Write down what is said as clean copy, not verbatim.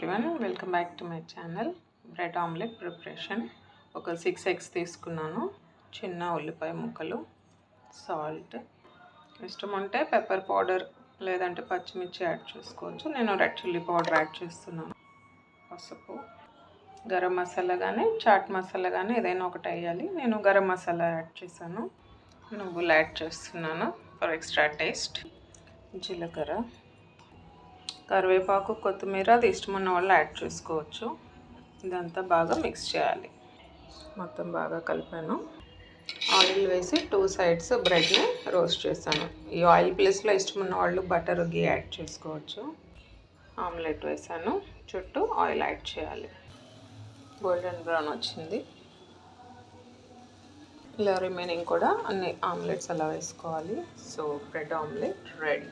Everyone, welcome back to my channel. Bread omelette preparation. ఒక 6 eggs తీసుకున్నాను, చిన్న ఉల్లిపాయ ముక్కలు, సాల్ట్, ఇష్టం ఉంటే పెప్పర్ పౌడర్ లేదంటే పచ్చిమిర్చి యాడ్ చేసుకోవచ్చు. నేను రెడ్ చిల్లీ పౌడర్ యాడ్ చేస్తున్నాను. పసుపు, గరం మసాలా కానీ చాట్ మసాలా కానీ ఏదైనా ఒకటి వేయాలి. నేను గరం మసాలా యాడ్ చేశాను. నువ్వులు యాడ్ చేస్తున్నాను ఫర్ ఎక్స్ట్రా టేస్ట్. జీలకర్ర, కరివేపాకు, కొత్తిమీర అది ఇష్టం ఉన్న వాళ్ళు యాడ్ చేసుకోవచ్చు. ఇదంతా బాగా మిక్స్ చేయాలి. మొత్తం బాగా కలిపాను. ఆయిల్ వేసి 2 sides బ్రెడ్ని రోస్ట్ చేశాను. ఈ ఆయిల్ ప్లేస్లో ఇష్టం ఉన్న వాళ్ళు బటర్, గీ యాడ్ చేసుకోవచ్చు. ఆమ్లెట్ వేసాను, చుట్టూ ఆయిల్ యాడ్ చేయాలి. గోల్డెన్ బ్రౌన్ వచ్చింది. ఇలా రిమైనింగ్ కూడా అన్ని ఆమ్లెట్స్ అలా వేసుకోవాలి. So bread omelette ready.